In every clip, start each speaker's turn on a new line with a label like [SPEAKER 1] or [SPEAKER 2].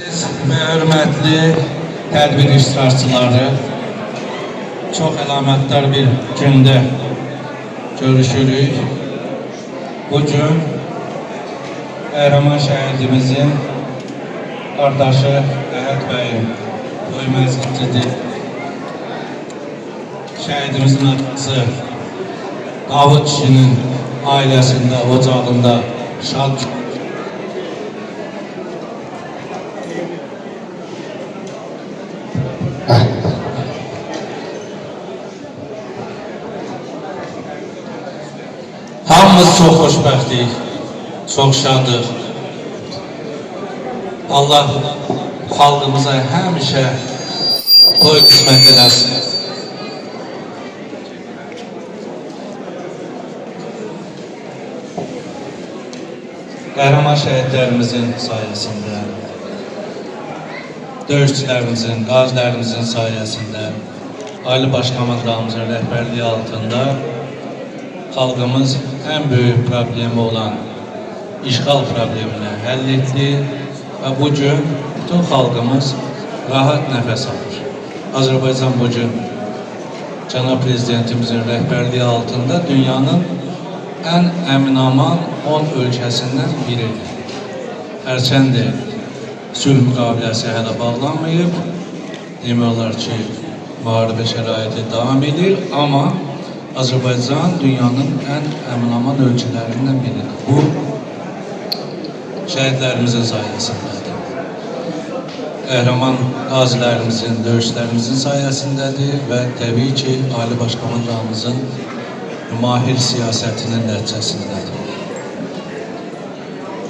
[SPEAKER 1] Ve hörmətli tədbir iştirakçıları, çox əlamətdar bir gündə görüşürük. Bugün Qəhrəman şəhidimizin qardaşı Əhəd bəyin toy məzgitidir. Şəhidimizin atası Davud kişinin ailəsində, ocağında şad hamımız çox xoşbəxtlik, çox şadıq. Allah xalqımıza həmişə toy qismət eləsin. Qəhrəman şəhidlərimizin sayəsində, döyüşçülərimizin, qazilərimizin sayəsində, Ali Baş Komandanımızın rəhbərliyi altında xalqımız ən böyük problemi olan işğal problemini həll etdi və bugün bütün xalqımız rahat nəfəs alır. Azərbaycan bugün Cənab Prezidentimizin rəhbərliyi altında dünyanın ən əmin-aman 10 ölkəsindən biridir. Hərçənd sülh müqaviləsi hələ bağlanmayıb, demək olar ki, müharibə şəraiti davam edir, amma Azərbaycan dünyanın ən əmin-aman ölkələrindən biridir. Bu, şəhidlərimizin sayəsindədir. Qəhrəman qazilərimizin, döyüşlərimizin sayəsindədir və təbii ki, Ali Baş Komandanımızın mahir siyasətinin nəticəsindədir.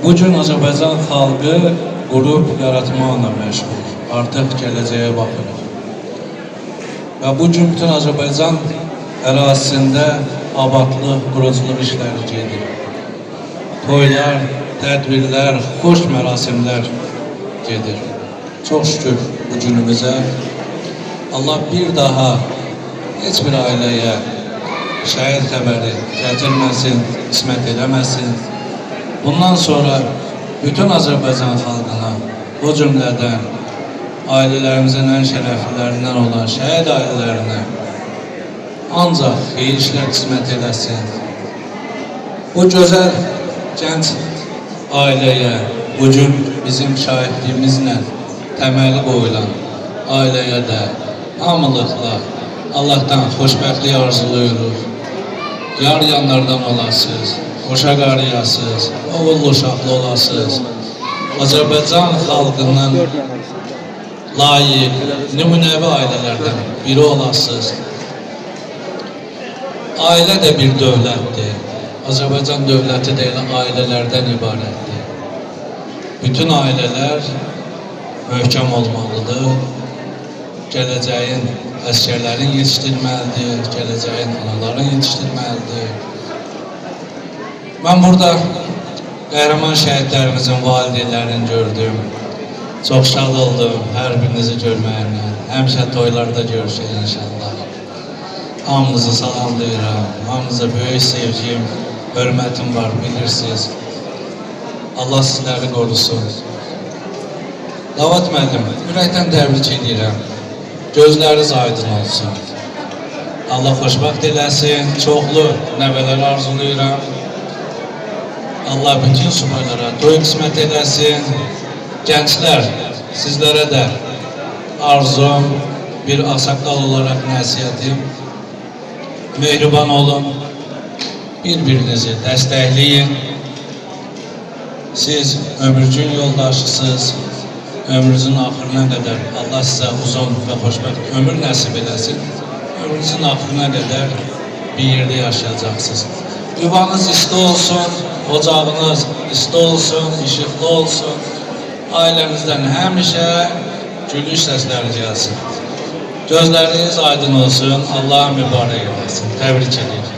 [SPEAKER 1] Bugün Azərbaycan xalqı qrup yaratmaqla məşğul, artıq gələcəyə baxır. Və bugün bütün Azərbaycan ərazisində abadlıq, quruculuq işləri gedir. Toylar, tədbirlər, xoş mərasimlər gedir. Çox şükür bu günümüzə. Allah bir daha heç bir ailəyə şəhid xəbəri gətirməsin, qismət eləməsin. Bundan sonra bütün Azərbaycan xalqına, o cümlədən ailələrimizin ən şərəflilərindən olan şəhid ailələrinə ancaq xeyir işlər qismət eləsin. Bu gözəl gənc ailəyə, bugün bizim şahidliğimizlə təməli qoyulan ailəyə də hamılıqla Allah'tan xoşbəxtlik arzuluyuruq. Yar yanlardan olasınız, qoşa qarıyasınız, oğullu uşaqlı olasınız. Azərbaycan xalqının layiq, nümunəvi ailələrdən biri olasınız. Ailə də bir dövlətdir. Azərbaycan dövləti də elə ailələrdən ibarətdir. Bütün ailələr möhkəm olmalıdır. Gələcəyin əsgərlərin yetişdirməlidir, gələcəyin anaların yetişdirməlidir. Mən burada qəhrəman şəhidlərimizin valideynlərini gördüm. Çox şad oldum hər birinizi görməyimlə. Həmişə toylarda görüşək inşallah. Hamınızı salamlayıram, hamınıza böyük sevgim, hörmətim var, bilirsiniz. Allah sizləri qorusun. Davud müəllim, ürəkdən təbrik edirəm. Gözləriniz aydın olsun. Allah xoşbəxt eləsin, çoxlu nəvələr arzuluyuram. Allah bütün subaylara toy qismət eləsin. Gənclər, sizlərə də arzum, bir ağsaqqal olaraq nəsiyyətim. Mehriban olun, bir-birinizi dəstəkləyin. Siz ömürcün yoldaşısınız, ömrünüzün axırına qədər Allah sizə uzun və xoşbəxt ömür nəsib eləsin. Ömrünüzün axırına qədər bir yerdə yaşayacaqsınız. Yuvanız isti olsun, ocağınız isti olsun, işıqlı olsun. Ailənizdən həmişə gülüş səsləri gəlsin. Gözləriniz aydın olsun, Allah'a mübarək eləsin. Təbrik edirəm.